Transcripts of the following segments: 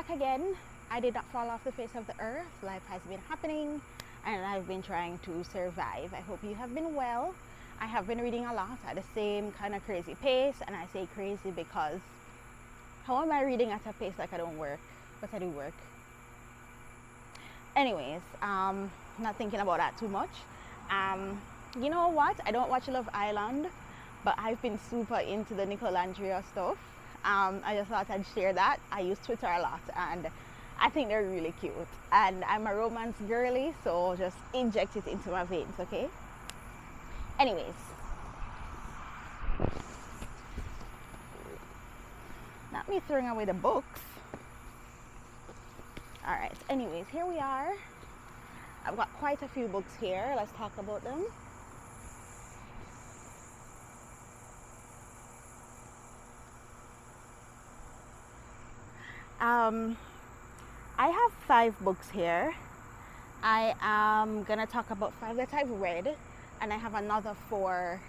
back again. I did not fall off the face of the earth. Life has been happening and I've been trying to survive. I hope you have been well. I have been reading a lot at the same kind of crazy pace, and I say crazy because how am I reading at a pace like I don't work? But I do work. Anyways, not thinking about that too much. You know what? I don't watch Love Island, but I've been super into the Nicole Andrea stuff. I just thought I'd share that. I use Twitter a lot and I think they're really cute. And I'm a romance girly, so just inject it into my veins, okay? Anyways. Not me throwing away the books. Alright, anyways, here we are. I've got quite a few books here. Let's talk about them. I have 5 books here. I am gonna talk about 5 that I've read, and I have another 4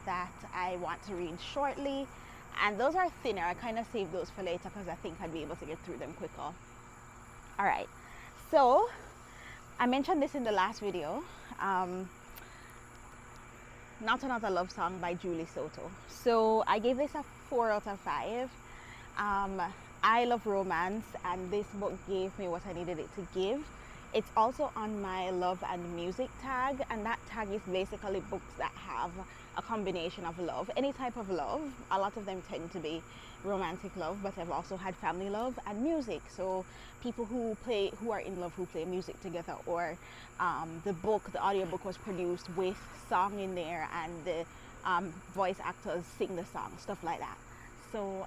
that I want to read shortly, and those are thinner. I kind of saved those for later because I think I'd be able to get through them quicker. All right, so I mentioned this in the last video. Not Another Love Song by Julie Soto. So I gave this a 4 out of 5. I love romance, and this book gave me what I needed it to give. It's also on my love and music tag, and that tag is basically books that have a combination of love, any type of love. A lot of them tend to be romantic love, but I've also had family love and music. So people who are in love, who play music together, or the audiobook was produced with song in there, and the voice actors sing the song, stuff like that. So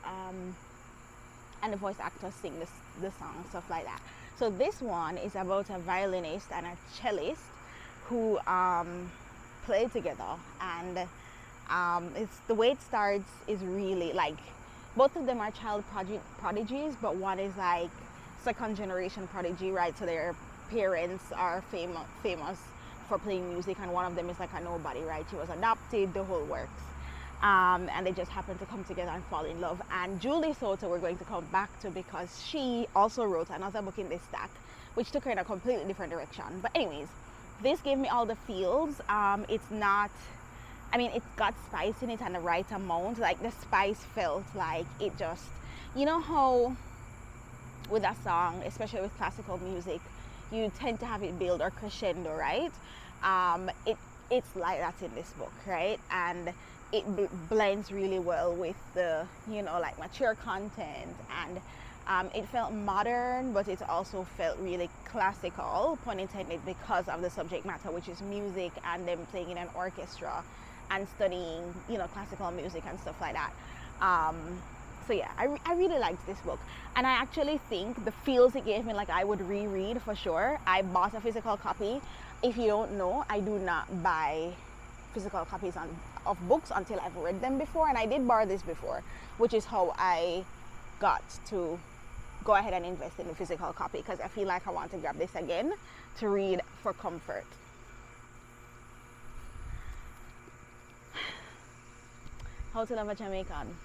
and the voice actors sing the song, stuff like that. So this one is about a violinist and a cellist who play together, and it's the way it starts is really like both of them are child prodigies, but one is like second generation prodigy, right? So their parents are famous for playing music, and one of them is like a nobody, right? She was adopted, the whole works. And they just happen to come together and fall in love. And Julie Soto we're going to come back to because she also wrote another book in this stack, which took her in a completely different direction. But anyways, this gave me all the feels. It's got spice in it and the right amount. Like the spice felt like it just, you know how with a song, especially with classical music, you tend to have it build or crescendo, right? It's like that in this book, right? And it blends really well with the, like mature content, and it felt modern, but it also felt really classical, pun intended, because of the subject matter, which is music and them playing in an orchestra and studying, classical music and stuff like that. So yeah, I really liked this book, and I actually think the feels it gave me, like I would reread for sure. I bought a physical copy. If you don't know, I do not buy physical copies of books until I've read them before, and I did borrow this before, which is how I got to go ahead and invest in a physical copy, because I feel like I want to grab this again to read for comfort. How to Love a Jamaican.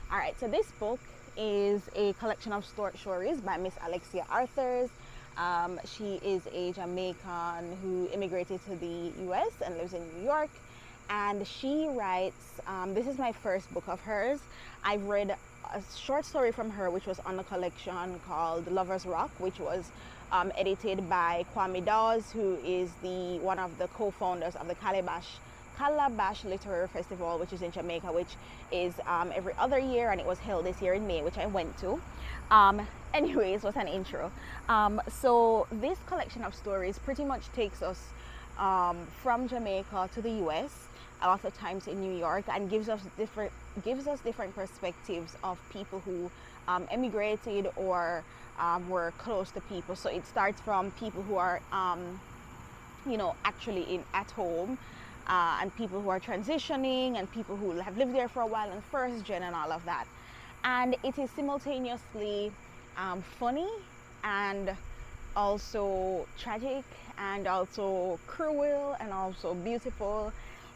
Alright, so this book is a collection of short stories by Miss Alexia Arthurs. She is a Jamaican who immigrated to the US and lives in New York, and she writes, this is my first book of hers. I've read a short story from her which was on a collection called Lover's Rock, which was edited by Kwame Dawes, who is one of the co-founders of the Calabash Literary Festival, which is in Jamaica, which is every other year, and it was held this year in May, which I went to. Anyways, was an intro. So this collection of stories pretty much takes us from Jamaica to the US, a lot of times in New York, and gives us different perspectives of people who emigrated or were close to people. So it starts from people who are actually at home, and people who are transitioning, and people who have lived there for a while, and first gen and all of that. And it is simultaneously funny and also tragic and also cruel and also beautiful.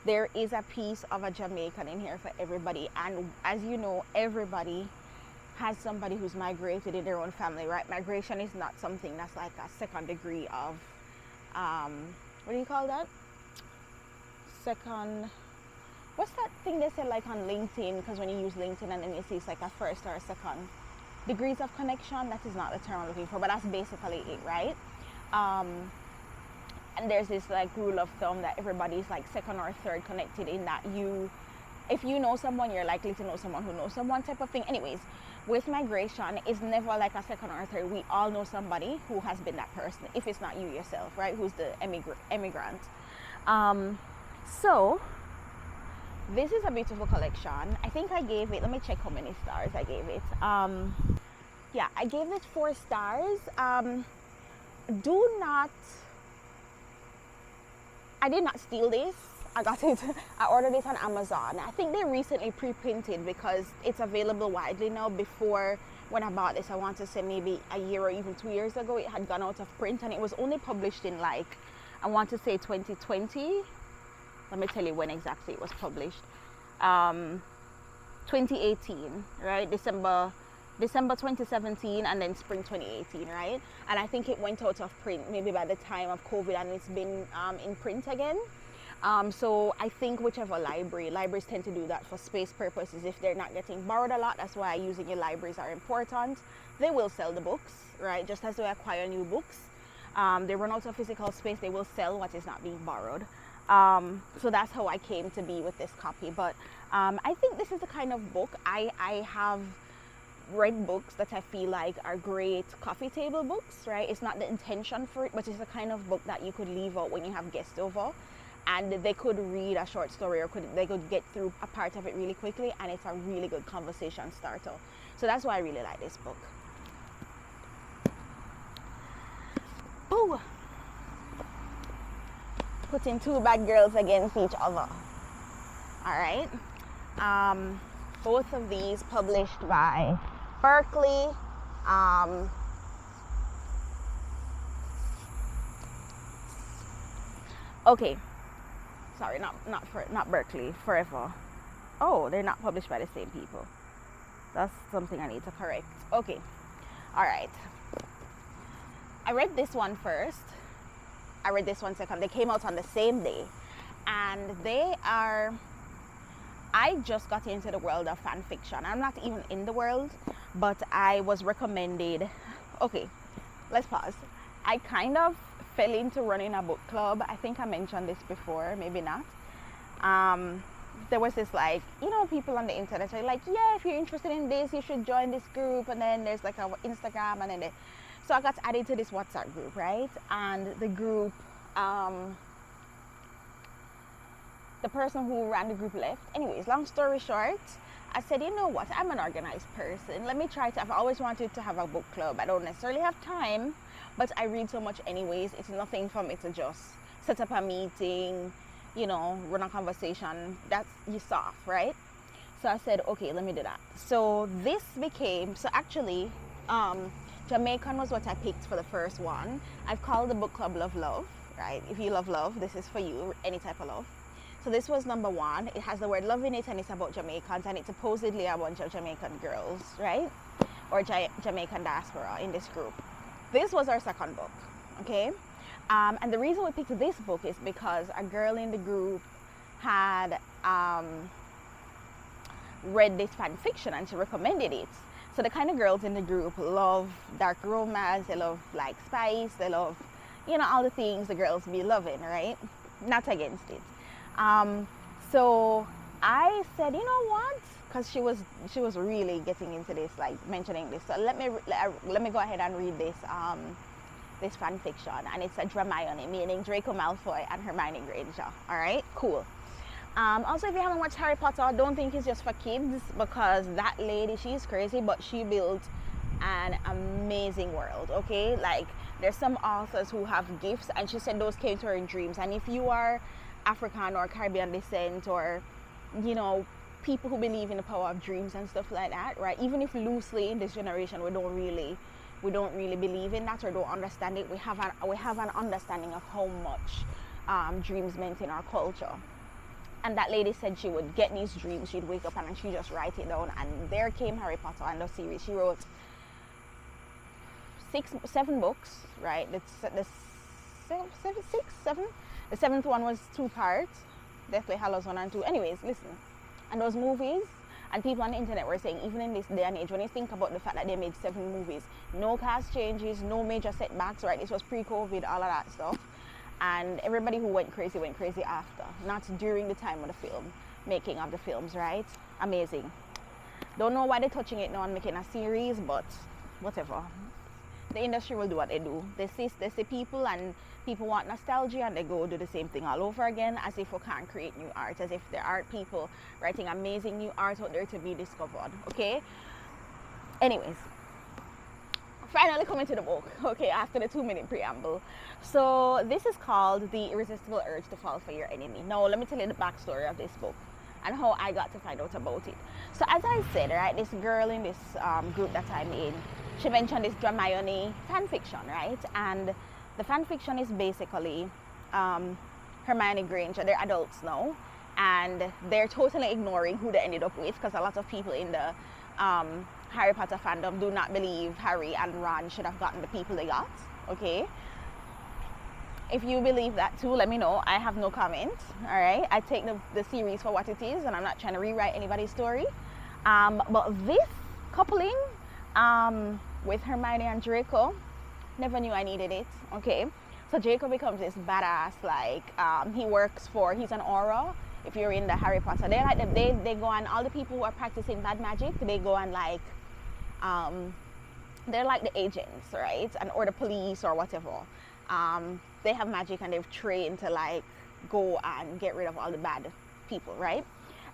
There is a piece of a Jamaican in here for everybody, and as you know, everybody has somebody who's migrated in their own family, right? Migration is not something that's like a second degree of, what do you call that? Second, what's that thing they say like on LinkedIn? Because when you use LinkedIn and then you see it's like a first or a second degrees of connection. That is not the term I'm looking for, but that's basically it, right? And there's this like rule of thumb that everybody's like second or third connected, in that if you know someone, you're likely to know someone who knows someone, type of thing. Anyways, with migration, it's never like a second or third. We all know somebody who has been that person, if it's not you yourself, right? Who's the immigrant. So this is a beautiful collection. I think I gave it, let me check how many stars I gave it. Yeah, I gave it 4 stars. I did not steal this. I got it, I ordered it on Amazon. I think they recently pre-printed because it's available widely now. Before, when I bought this, I want to say maybe a year or even 2 years ago, it had gone out of print, and it was only published in like, I want to say 2020. Let me tell you when exactly it was published. 2018, right? December 2017, and then spring 2018, right? And I think it went out of print maybe by the time of COVID, and it's been in print again. So I think whichever libraries tend to do that for space purposes. If they're not getting borrowed a lot, that's why using your libraries are important. They will sell the books, right? Just as they acquire new books. They run out of physical space, they will sell what is not being borrowed. So that's how I came to be with this copy. But I think this is the kind of book, I have read books that I feel like are great coffee table books, right? It's not the intention for it, but it's the kind of book that you could leave out when you have guests over, and they could read a short story, or they could get through a part of it really quickly, and it's a really good conversation starter. So that's why I really like this book. Ooh. Putting 2 bad girls against each other. All right. Both of these published by Berkeley. Okay. Sorry, not Berkeley. Forever. Oh, they're not published by the same people. That's something I need to correct. Okay. All right. I read this one first. I read this one second. They came out on the same day, and I just got into the world of fan fiction. I'm not even in the world, but I was recommended. Okay, let's pause. I kind of fell into running a book club. I think I mentioned this before, maybe not. There was this, like, people on the internet are like, yeah, if you're interested in this, you should join this group. And then there's like a Instagram, and then so I got added to this WhatsApp group, right? And the group, the person who ran the group left. Anyways, long story short, I said, you know what? I'm an organized person. Let me try to. I've always wanted to have a book club. I don't necessarily have time, but I read so much anyways. It's nothing for me to just set up a meeting, run a conversation. That's you soft, right? So I said, okay, let me do that. So this became, actually, Jamaican was what I picked for the first one. I've called the book club Love, right? If you love love, this is for you, any type of love. So this was number 1. It has the word love in it, and it's about Jamaicans, and it's supposedly a bunch of Jamaican girls, right? Or Jamaican diaspora in this group. This was our second book, okay? And the reason we picked this book is because a girl in the group had read this fan fiction, and she recommended it. So the kind of girls in the group love dark romance, they love like spice, they love, all the things the girls be loving, right? Not against it. So I said, you know what? Because she was really getting into this, like mentioning this. So let me go ahead and read this this fan fiction, and it's a Dramione, meaning Draco Malfoy and Hermione Granger. All right, cool. Also, if you haven't watched Harry Potter, don't think it's just for kids, because that lady, she's crazy, but she built an amazing world. Okay, like there's some authors who have gifts, and she said those came to her in dreams. And if you are African or Caribbean descent, or people who believe in the power of dreams and stuff like that, right? Even if loosely in this generation we don't really believe in that or don't understand it, we have an understanding of how much dreams meant in our culture. And that lady said she would get these dreams, she'd wake up and she'd just write it down. And there came Harry Potter and the series. She wrote 7 books, right? The seventh one was 2 parts, Deathly Hallows 1 and 2. Anyways, listen. And those movies, and people on the internet were saying, even in this day and age, when you think about the fact that they made 7 movies, no cast changes, no major setbacks, right? This was pre-COVID, all of that stuff. And everybody who went crazy after, not during the time of the film, making of the films, right? Amazing. Don't know why they're touching it now and making a series, but whatever. The industry will do what they do. They see people, and people want nostalgia, and they go do the same thing all over again, as if we can't create new art, as if there aren't people writing amazing new art out there to be discovered, okay? Anyways, finally coming to the book, okay, after the 2-minute preamble. So this is called The Irresistible Urge to Fall for Your Enemy. Now, let me tell you the backstory of this book and how I got to find out about it. So as I said, right, this girl in this group that I'm in, she mentioned this Dramione fanfiction, right? And the fanfiction is basically Hermione Granger. They're adults now, and they're totally ignoring who they ended up with, because a lot of people in the Harry Potter fandom do not believe Harry and Ron should have gotten the people they got, okay? If you believe that too, let me know. I have no comment, all right? I take the series for what it is, and I'm not trying to rewrite anybody's story. But this coupling with Hermione and Draco, never knew I needed it, okay? So Draco becomes this badass, like, he's an aura. If you're in the Harry Potter, they go on, all the people who are practicing bad magic, they go on like, they're like the agents, right? Or the police or whatever. They have magic and they've trained to like go and get rid of all the bad people, right?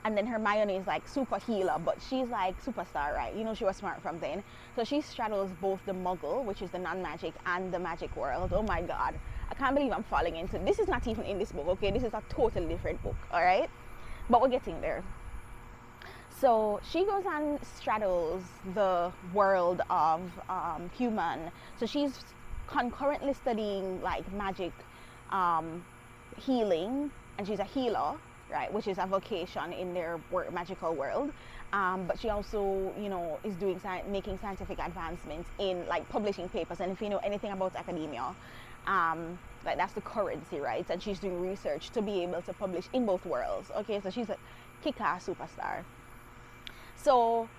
And then Hermione is like super healer, but she's like superstar, right? You know, she was smart from then. So she straddles both the Muggle, which is the non-magic, and the magic world. Oh my God. I can't believe I'm falling into this. Is not even in this book, okay? This is a totally different book, all right? But we're getting there. So she goes and straddles the world of human. So she's concurrently studying like magic, healing, and she's a healer, right, which is a vocation in their magical world. But she also, you know, is making scientific advancements in like publishing papers. And if you know anything about academia, like that's the currency, right? And she's doing research to be able to publish in both worlds. Okay, so she's a kick-ass superstar. So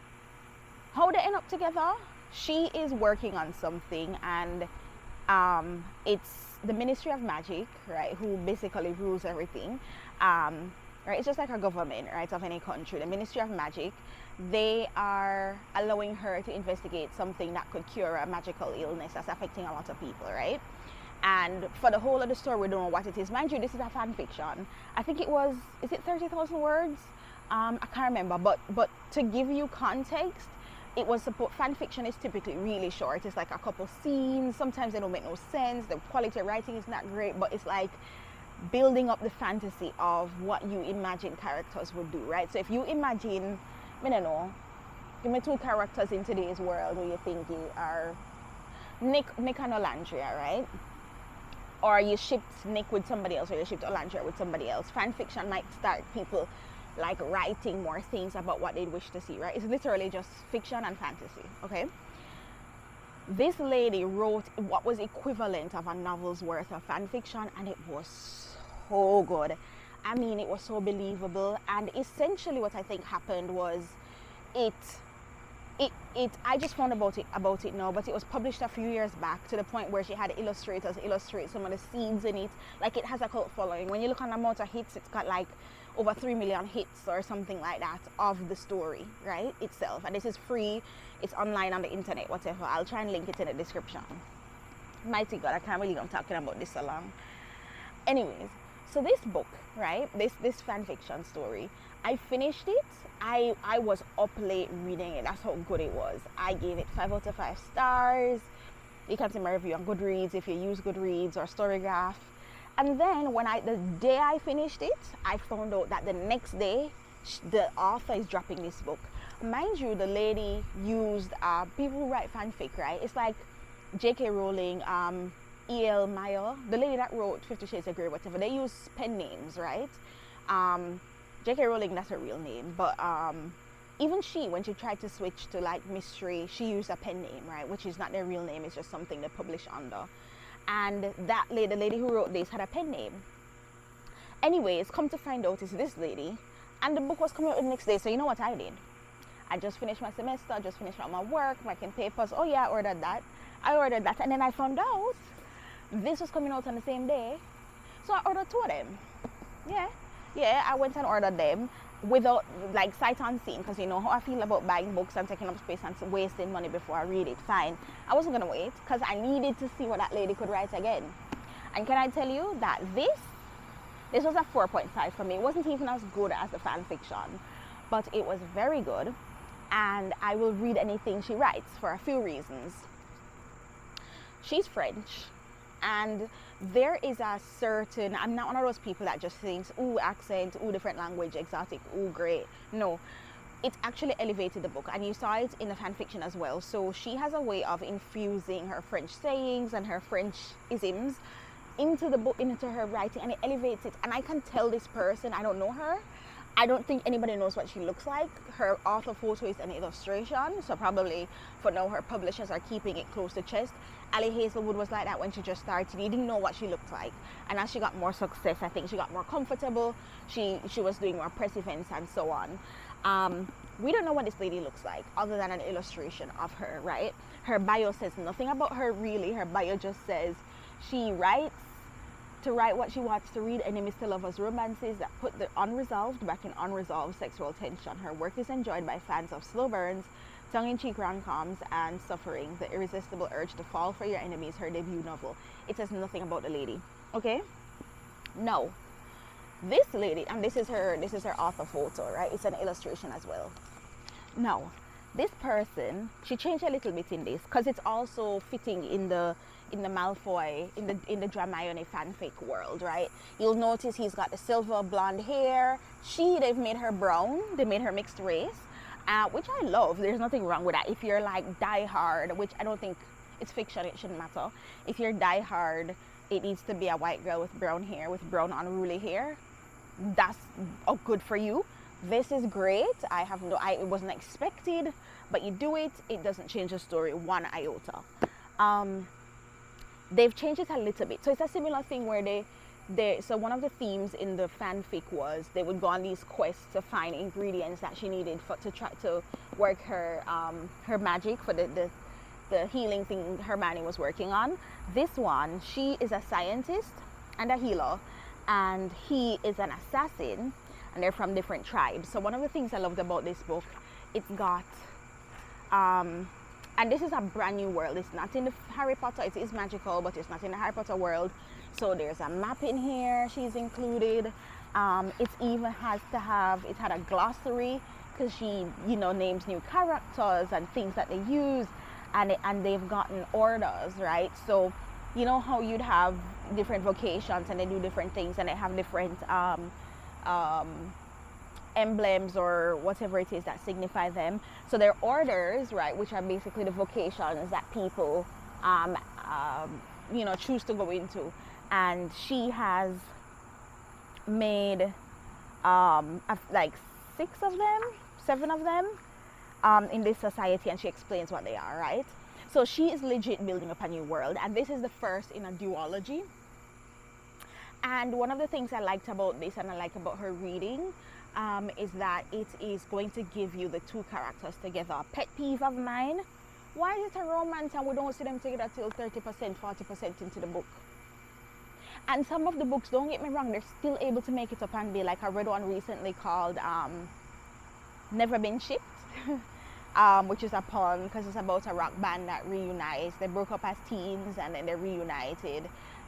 how they end up together? She is working on something, and it's the Ministry of Magic, right, who basically rules everything. Right, it's just like a government, right, of any country. The Ministry of Magic, they are allowing her to investigate something that could cure a magical illness that's affecting a lot of people, right? And for the whole of the story, we don't know what it is. Mind you, this is a fan fiction. I think is it 30,000 words? I can't remember, but to give you context, it was fan fiction is typically really short. It's like a couple scenes. Sometimes they don't make no sense. The quality of writing is not great, but it's like building up the fantasy of what you imagine characters would do, right? So if you imagine, I don't know, give me 2 characters in today's world who you think are Nick and Olandria, right? Or you shipped Nick with somebody else, or you shipped Olandria with somebody else. Fan fiction might start people like writing more things about what they'd wish to see, right? It's literally just fiction and fantasy, okay? This lady wrote what was equivalent of a novel's worth of fan fiction, and it was so good. I mean, it was so believable. And essentially what I think happened was I just found about it now, but it was published a few years back, to the point where she had illustrators illustrate some of the scenes in it. Like, it has a cult following. When you look on the amount of hits, it's got like over 3 million hits or something like that of the story, right, itself. And this is free. It's online on the internet, whatever. I'll try and link it in the description. Mighty God, I can't believe I'm talking about this so long. Anyways, so this book, right, this fan fiction story, I finished it. I was up late reading it. That's how good it was. I gave it 5 out of 5 stars. You can see my review on Goodreads if you use Goodreads or Storygraph. And then the day I finished it, I found out that the next day the author is dropping this book. Mind you, the lady used people who write fanfic, right? It's like J.K. Rowling, E.L. Meyer, the lady that wrote 50 Shades of Grey, whatever. They use pen names, right? J.K. Rowling, that's her real name, but even she, when she tried to switch to like mystery, she used a pen name, right, which is not their real name, it's just something they publish under. And that lady, the lady who wrote this, had a pen name. Anyways, come to find out, it's this lady, and the book was coming out the next day. So you know what I did? I just finished my semester, just finished all my work, making papers. Oh yeah, I ordered that, and then I found out this was coming out on the same day, so I ordered 2 of them. Yeah, I went and ordered them without like sight unseen, because you know how I feel about buying books and taking up space and wasting money before I read it. Fine, I wasn't gonna wait because I needed to see what that lady could write again. And can I tell you that this was a 4.5 for me. It wasn't even as good as the fan fiction, but it was very good, and I will read anything she writes for a few reasons. She's French, and there is a certain, I'm not one of those people that just thinks, ooh, accent, ooh, different language, exotic, ooh, great. No, it actually elevated the book, and you saw it in the fan fiction as well. So she has a way of infusing her French sayings and her French isms into the book, into her writing, and it elevates it. And I can tell this person, I don't know her, I don't think anybody knows what she looks like. Her author photo is an illustration, so probably for now her publishers are keeping it close to chest. Ali Hazelwood was like that when she just started. You didn't know what she looked like, and as she got more success, I think she got more comfortable. She was doing more press events and so on. We don't know what this lady looks like other than an illustration of her, right? Her bio says nothing about her really. Her bio just says she writes to write what she wants to read, enemies to lovers, romances that put the unresolved back in unresolved sexual tension. Her work is enjoyed by fans of slow burns, tongue-in-cheek rom-coms, and suffering. The irresistible urge to fall for your enemies, her debut novel. It says nothing about the lady, okay? No, this lady, and this is her author photo, right? It's an illustration as well. No, this person, she changed a little bit in this because it's also fitting in the Malfoy, in the Dramione fanfic world, right? You'll notice he's got the silver blonde hair. They've made her brown. They made her mixed race, which I love. There's nothing wrong with that. If you're like die hard, which I don't think, it's fiction, it shouldn't matter. If you're die hard, it needs to be a white girl with brown hair, with brown unruly hair. That's good for you. This is great. It wasn't expected, but you do it. It doesn't change the story one iota. They've changed it a little bit. So it's a similar thing where so one of the themes in the fanfic was they would go on these quests to find ingredients that she needed to try to work her magic for the healing thing Hermione was working on. This one, she is a scientist and a healer, and he is an assassin, and they're from different tribes. So one of the things I loved about this book, it's got and this is a brand new world. It's not in the Harry Potter. It is magical, but it's not in the Harry Potter world. So there's a map in here. She's included. It even it had a glossary because she, names new characters and things that they use, and they've gotten orders, right? So, you know how you'd have different vocations and they do different things and they have different emblems or whatever it is that signify them. So they're orders, right, which are basically the vocations that people choose to go into. And she has made like 7 of them in this society, and she explains what they are, right? So she is legit building up a new world, and this is the first in a duology. And one of the things I liked about this, and I like about her reading, is that it is going to give you the 2 characters together. A pet peeve of mine, why is it a romance and we don't see them together till 30%, 40% into the book? And some of the books, don't get me wrong, they're still able to make it up and be like, I read one recently called Never Been Shipped, which is a pun because it's about a rock band that reunites. They broke up as teens and then they're reunited.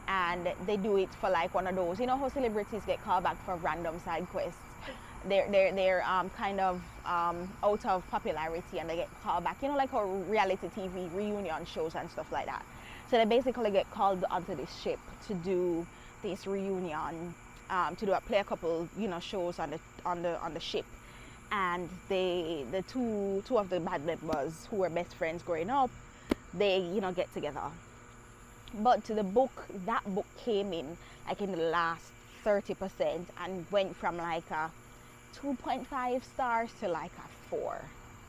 And they do it for like one of those, you know how celebrities get called back for random side quests. They're kind of out of popularity and they get called back, like how reality TV reunion shows and stuff like that. So they basically get called onto this ship to do this reunion, play a couple shows on the ship. And the two of the band members who were best friends growing up, they get together. But to the book, that book came in like in the last 30% and went from like a 2.5 stars to like a 4,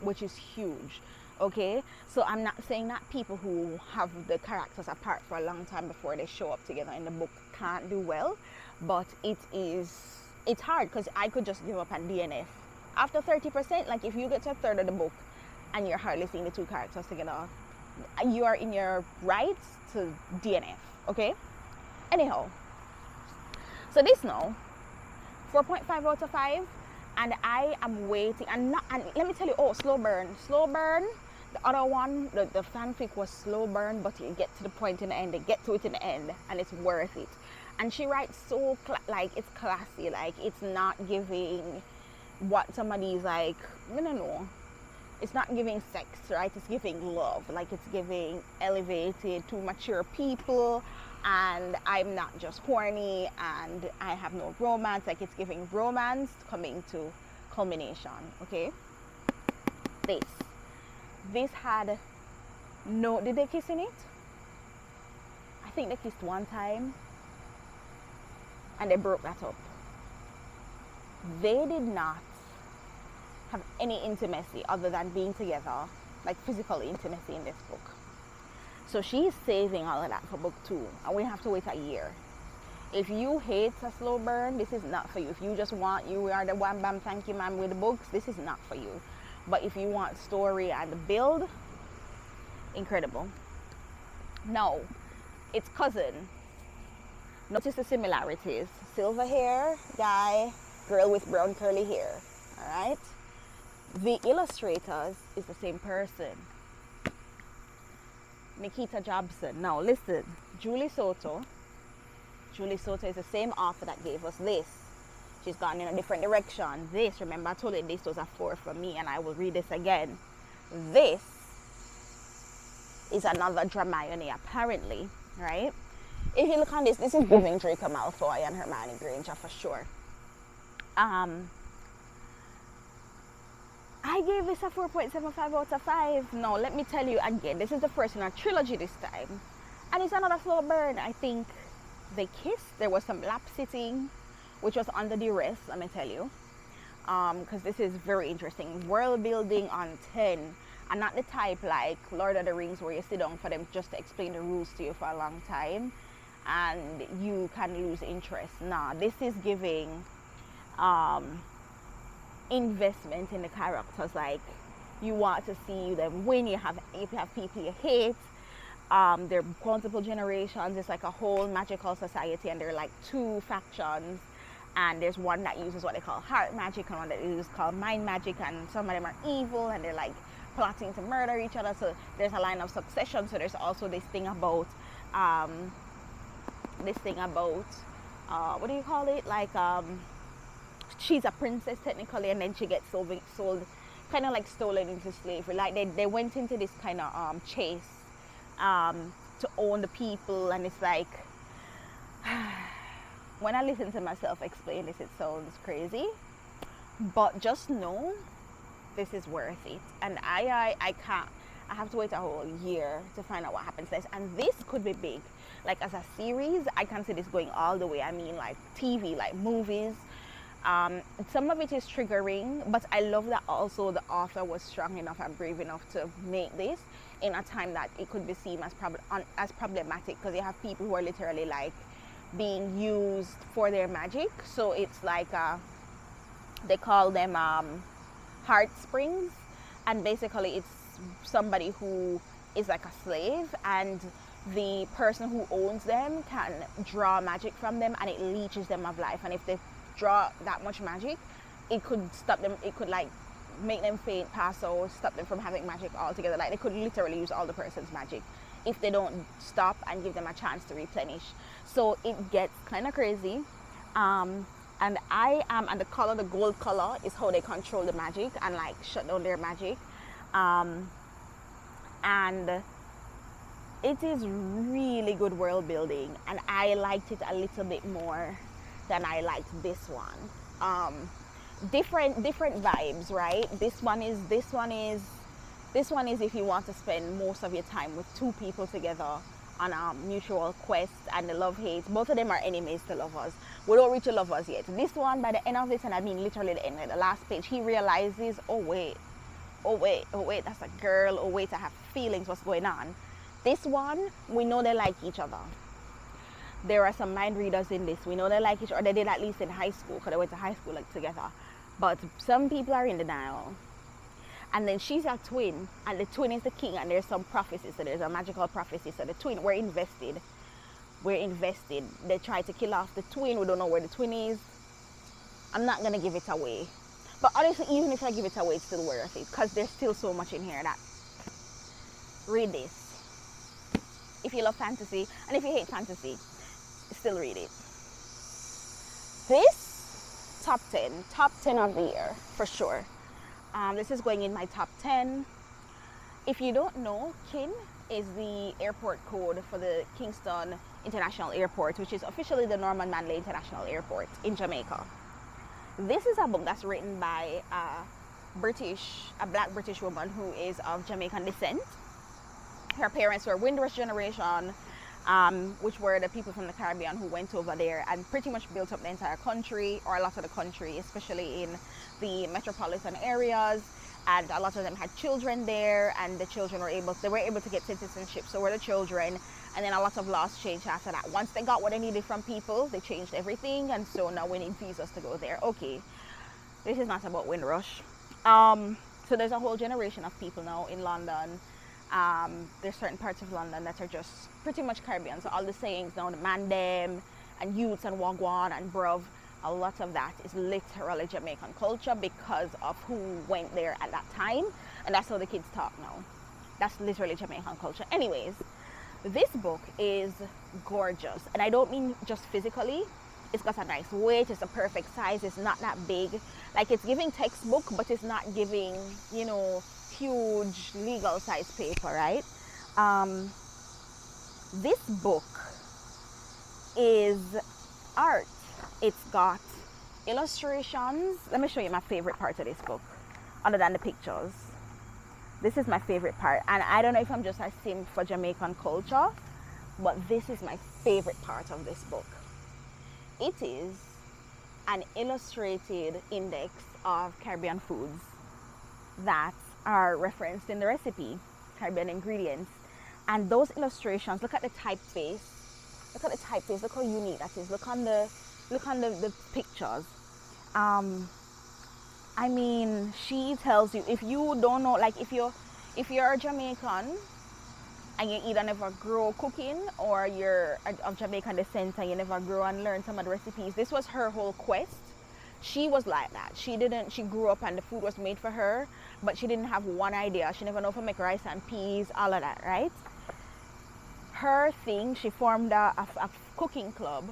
which is huge. Okay, so I'm not saying that people who have the characters apart for a long time before they show up together in the book can't do well, but it's hard, because I could just give up and DNF after 30%. Like, if you get to a third of the book and you're hardly seeing the two characters together, you are in your rights to DNF. Okay, anyhow, so this now 4.5 out of 5, and I am waiting, and let me tell you, slow burn. The other one, the fanfic was slow burn, but you get to the point in the end, they get to it in the end, and it's worth it. And she writes so like, it's classy, like it's not giving what somebody's like, no, it's not giving sex, right? It's giving love, like it's giving elevated to mature people, and I'm not just horny and I have no romance, like it's giving romance coming to culmination. Okay, this had no, did they kiss in it? I think they kissed one time and they broke that up. They did not have any intimacy other than being together, like physical intimacy in this book. So she's saving all of that for book 2, and we have to wait a year. If you hate a slow burn, this is not for you. If you just want, you are the wham bam thank you ma'am with the books, this is not for you. But if you want story and build, incredible. Now, its cousin, notice the similarities. Silver hair guy, girl with brown curly hair. Alright? The illustrators is the same person. Nikita Jobson. Now listen, Julie Soto is the same author that gave us this. She's gone in a different direction. This, remember I told you this was a 4 for me, and I will read this again. This is another Dramione apparently, right? If you look on this is giving Draco Malfoy and Hermione Granger for sure. I gave this a 4.75 out of 5. Now, let me tell you again, this is the first in a trilogy this time. And it's another slow burn. I think they kissed. There was some lap sitting, which was under duress, let me tell you. Because this is very interesting. World building on 10. And not the type like Lord of the Rings where you sit down for them just to explain the rules to you for a long time. And you can lose interest. Nah, this is giving... investment in the characters, like you want to see them win. If you have people you hate, they're multiple generations. It's like a whole magical society, and there are like 2 factions, and there's one that uses what they call heart magic and one that is called mind magic, and some of them are evil and they're like plotting to murder each other. So there's a line of succession. So there's also this thing about what do you call it, like she's a princess technically, and then she gets sold kind of like stolen into slavery. Like they went into this kind of chase to own the people, and it's like when I listen to myself explain this, it sounds crazy, but just know this is worth it. And I have to wait a whole year to find out what happens next, and this could be big. Like as a series, I can see this going all the way. I mean, like TV, like movies. Some of it is triggering, but I love that also the author was strong enough and brave enough to make this in a time that it could be seen as problematic, because you have people who are literally like being used for their magic. So it's like they call them heart springs, and basically it's somebody who is like a slave, and the person who owns them can draw magic from them, and it leeches them of life. And if they draw that much magic, it could stop them, it could like make them faint, pass out, stop them from having magic altogether. Like they could literally use all the person's magic if they don't stop and give them a chance to replenish. So it gets kind of crazy. And the color, the gold color, is how they control the magic and like shut down their magic. And it is really good world building, and I liked it a little bit more than I liked this one. Different vibes, right? This one is if you want to spend most of your time with 2 people together on a mutual quest, and the love hate. Both of them are enemies to lovers. We don't reach a lovers yet. This one, by the end of this, and I mean literally the end, like the last page, he realizes, oh wait, that's a girl. Oh wait, I have feelings. What's going on? This one, we know they like each other. There are some mind readers in this. We know they like each other. They did at least in high school, because they went to high school like together. But some people are in denial. And then she's a twin, and the twin is the king, and there's some prophecy. So there's a magical prophecy. So the twin, we're invested. They try to kill off the twin. We don't know where the twin is. I'm not gonna give it away. But honestly, even if I give it away, it's still worth it, because there's still so much in here that, read this. If you love fantasy, and if you hate fantasy, still read it. This, top 10 of the year, for sure. This is going in my top 10. If you don't know, KIN is the airport code for the Kingston International Airport, which is officially the Norman Manley International Airport in Jamaica. This is a book that's written by a black British woman who is of Jamaican descent. Her parents were Windrush generation, which were the people from the Caribbean who went over there and pretty much built up the entire country, or a lot of the country, especially in the metropolitan areas. And a lot of them had children there, and the children were able to get citizenship. So were the children. And then a lot of laws changed after that. Once they got what they needed from people, they changed everything, and so now we need visas to go there. Okay, this is not about Windrush. So there's a whole generation of people now in London. There's certain parts of London that are just pretty much Caribbean. So all the sayings now, the man them, and youths, and wagwan, and bruv, a lot of that is literally Jamaican culture because of who went there at that time. And that's how the kids talk now. That's literally Jamaican culture. Anyways, this book is gorgeous. And I don't mean just physically. It's got a nice weight. It's a perfect size. It's not that big. Like, it's giving textbook, but it's not giving, huge legal size paper, right? This book is art. It's got illustrations. Let me show you my favorite part of this book, other than the pictures. This is my favorite part, and I don't know if I'm just a simp for Jamaican culture, but this is my favorite part of this book. It is an illustrated index of Caribbean foods that are referenced in the recipe, Caribbean ingredients. And those illustrations, look at the typeface. Look how unique that is. Look on the pictures. I mean, she tells you, if you don't know, like if you're a Jamaican and you either never grow cooking, or you're of Jamaican descent and you never grow and learn some of the recipes, this was her whole quest. She was like that. She grew up and the food was made for her, but she didn't have one idea. She never knew how to make rice and peas, all of that, right? Her thing, she formed a cooking club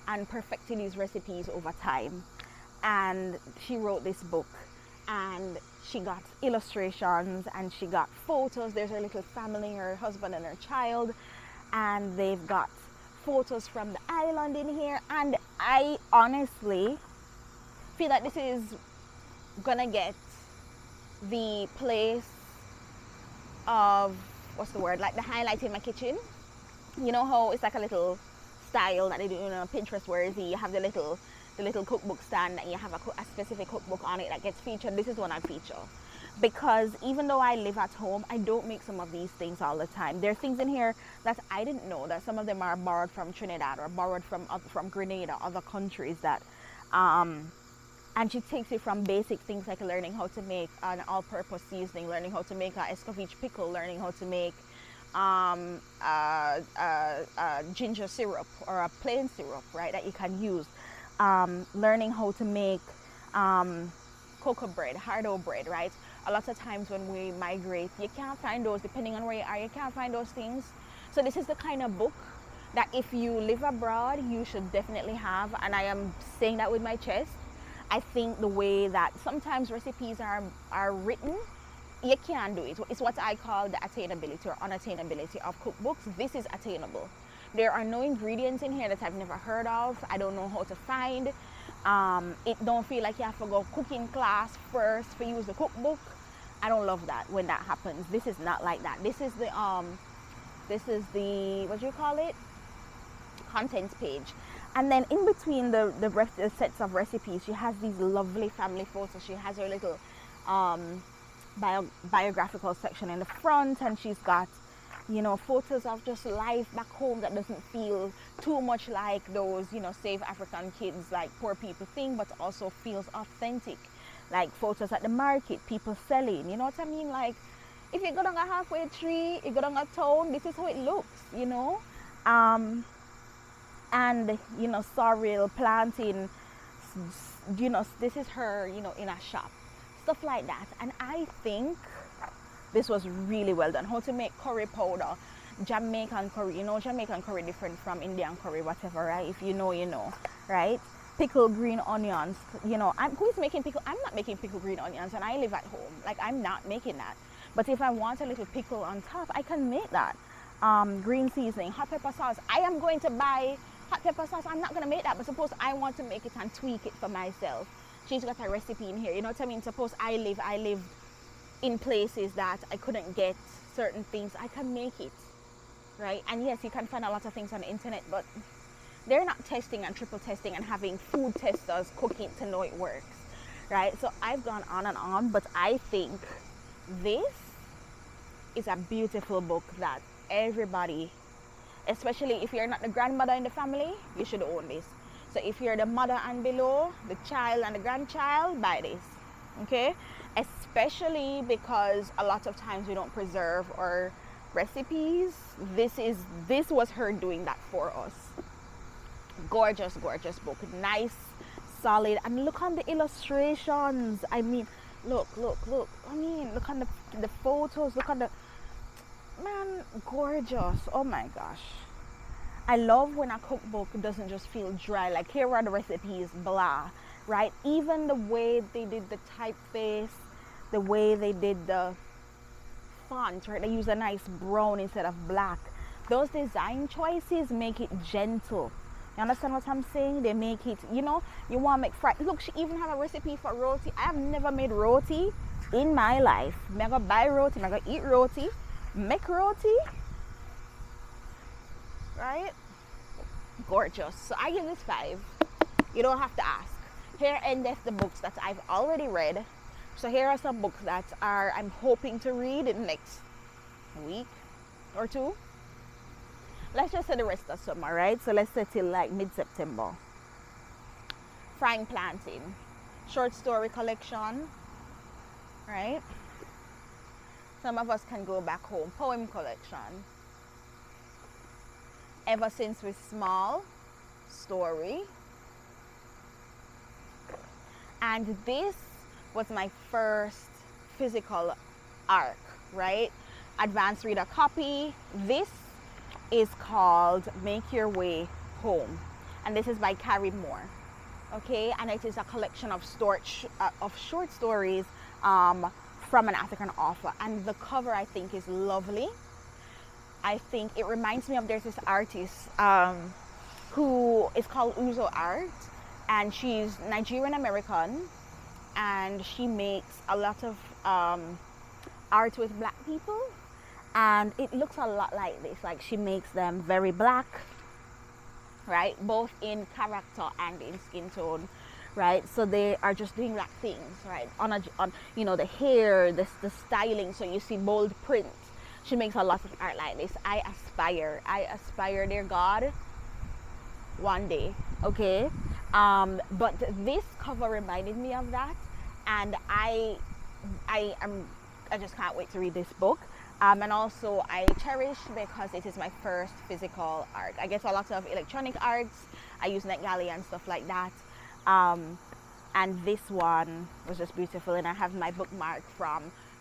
and perfected these recipes over time. And she wrote this book, and she got illustrations and she got photos. There's her little family, her husband and her child, and they've got photos from the island in here. And I honestly feel that this is gonna get the place of, what's the word, like the highlight in my kitchen. You know how it's like a little style that they do on Pinterest, where you have the little cookbook stand and you have a specific cookbook on it that gets featured. This is one I feature, because even though I live at home, I don't make some of these things all the time. There are things in here that I didn't know, that some of them are borrowed from Trinidad or borrowed from Grenada, other countries that and she takes it from basic things like learning how to make an all-purpose seasoning, learning how to make a escovitch pickle, learning how to make ginger syrup or a plain syrup, right, that you can use. Learning how to make cocoa bread, hard-dough bread, right? A lot of times when we migrate, you can't find those, depending on where you are, you can't find those things. So this is the kind of book that if you live abroad, you should definitely have. And I am saying that with my chest. I think the way that sometimes recipes are written, you can do it. It's what I call the attainability or unattainability of cookbooks. This is attainable. There are no ingredients in here that I've never heard of. I don't know how to find. It don't feel like you have to go cooking class first for use the cookbook. I don't love that when that happens. This is not like that. This is the This is the, what do you call it, contents page. And then in between the sets of recipes, she has these lovely family photos. She has her little biographical section in the front, and she's got, you know, photos of just life back home that doesn't feel too much like those, you know, Save African Kids, like poor people thing, but also feels authentic. Like photos at the market, people selling, you know what I mean? Like, if you go down a halfway tree, you go down a town, this is how it looks, you know? And, you know, sorrel, planting, you know, this is her, you know, in a shop. Stuff like that. And I think this was really well done. How to make curry powder, Jamaican curry. You know, Jamaican curry different from Indian curry, whatever, right? If you know, you know, right? Pickled green onions. You know, who's making pickle? I'm not making pickled green onions, and I live at home. Like, I'm not making that. But if I want a little pickle on top, I can make that. Green seasoning, hot pepper sauce. I am going to buy hot pepper sauce. I'm not going to make that, but suppose I want to make it and tweak it for myself. She's got a recipe in here. You know what I mean? Suppose I lived in places that I couldn't get certain things. I can make it, right? And yes, you can find a lot of things on the internet, but they're not testing and triple testing and having food testers cooking to know it works, right? So I've gone on, but I think this is a beautiful book that everybody, especially if you're not the grandmother in the family, you should own this. So if you're the mother and below, the child and the grandchild, buy this, okay? Especially because a lot of times we don't preserve our recipes. This was her doing that for us. Gorgeous, gorgeous book. Nice, solid, and look on the illustrations. I mean, look. I mean, look on the photos. Look on the, man, gorgeous. Oh my gosh. I love when a cookbook doesn't just feel dry, like here are the recipes, blah, right? Even the way they did the typeface, the way they did the font, right? They use a nice brown instead of black. Those design choices make it gentle. You understand what I'm saying? They make it, you know, you want to make fried. Look, she even have a recipe for roti. I have never made roti in my life. I'm going to buy roti, I'm going to eat roti, make roti. Right? Gorgeous. So I give this 5. You don't have to ask. Here endeth the books that I've already read. So here are some books that I'm hoping to read in the next week or 2. Let's just say the rest of summer, right? So let's say till like mid-September. Frying Plaintain, short story collection, right? Some of us can go back home. Poem collection. Ever Since We're Small story. And this was my first physical ARC, right? Advanced reader copy. This is called Make Your Way Home, and this is by Carrie Moore, okay? And it is a collection of short stories from an African author, and the cover I think is lovely. I think it reminds me of, there's this artist who is called Uzo Art, and she's Nigerian American, and she makes a lot of art with black people, and it looks a lot like this. Like, she makes them very black, right? Both in character and in skin tone, right? So they are just doing black things, right? On you know, the hair, the styling, so you see bold print. She makes a lot of art like this. I aspire, dear God, one day, okay? But this cover reminded me of that, and I just can't wait to read this book. And also I cherish, because it is my first physical art. I get a lot of electronic arts. I use NetGalley and stuff like that. And this one was just beautiful, and I have my bookmark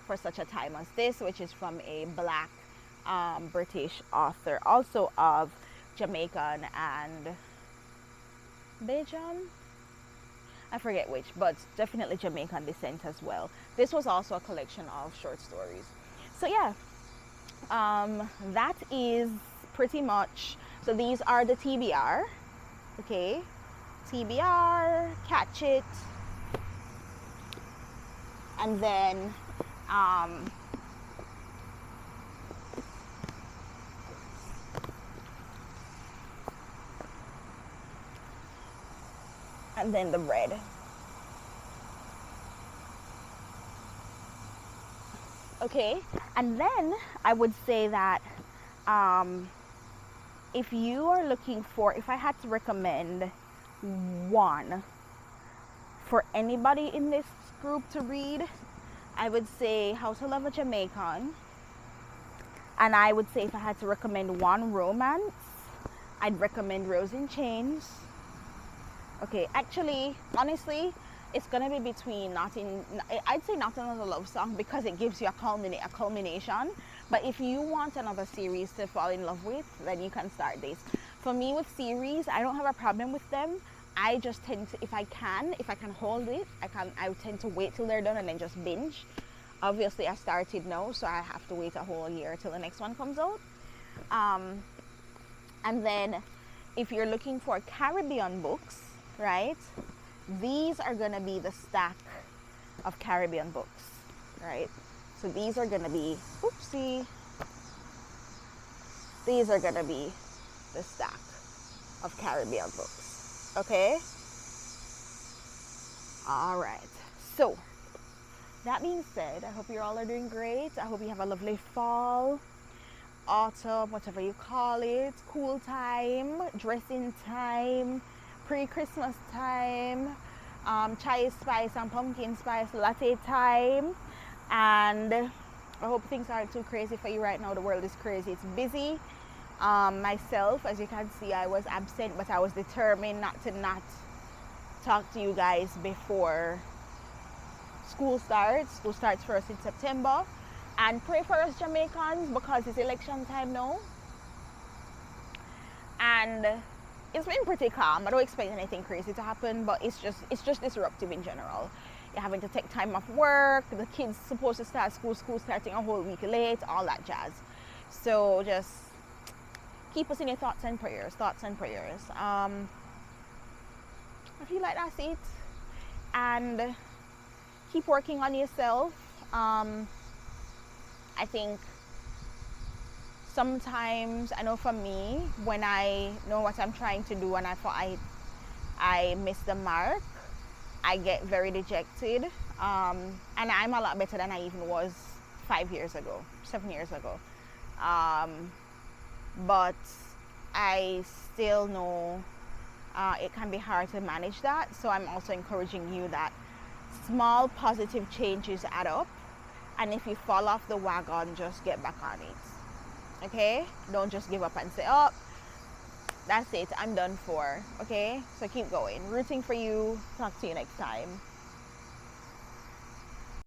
for such a time as this, which is from a black British author, also of Jamaican and Bajan, I forget which, but definitely Jamaican descent as well. This was also a collection of short stories. So yeah, that is pretty much, so these are the TBR, okay? TBR, Catch It, and then and then the red. Okay, and then I would say that if you are looking for, if I had to recommend one for anybody in this group to read, I would say How to Love a Jamaican. And I would say if I had to recommend one romance, I'd recommend Rose in Chains. Okay, actually, honestly, it's gonna be between I'd say Not Another Love Song, because it gives you a culmination. But if you want another series to fall in love with, then you can start this. For me, with series, I don't have a problem with them. I just tend to, if I can hold it, I tend to wait till they're done and then just binge. Obviously, I started now, so I have to wait a whole year till the next one comes out. And then, if you're looking for Caribbean books, right? These are gonna be the stack of Caribbean books, right? So these are gonna be, these are gonna be the stack of Caribbean books, okay? All right, so that being said, I hope you all are doing great. I hope you have a lovely fall, autumn, whatever you call it, cool time, dressing time, pre-Christmas time, chai spice and pumpkin spice latte time. And I hope things aren't too crazy for you right now. The world is crazy, it's busy. Myself, as you can see, I was absent, but I was determined not talk to you guys before school starts. School starts first in September. And pray for us Jamaicans, because it's election time now. And it's been pretty calm. I don't expect anything crazy to happen, but it's just disruptive in general. You're having to take time off work. The kids supposed to start school starting a whole week late, all that jazz. So just keep us in your thoughts and prayers. I feel like that's it. And keep working on yourself. I think sometimes, I know for me, when I know what I'm trying to do and I thought I missed the mark, I get very dejected. And I'm a lot better than I even was 7 years ago. But I still know it can be hard to manage that. So I'm also encouraging you that small positive changes add up. And if you fall off the wagon, just get back on it. Okay? Don't just give up and say, oh, that's it, I'm done for. Okay? So keep going. Rooting for you. Talk to you next time.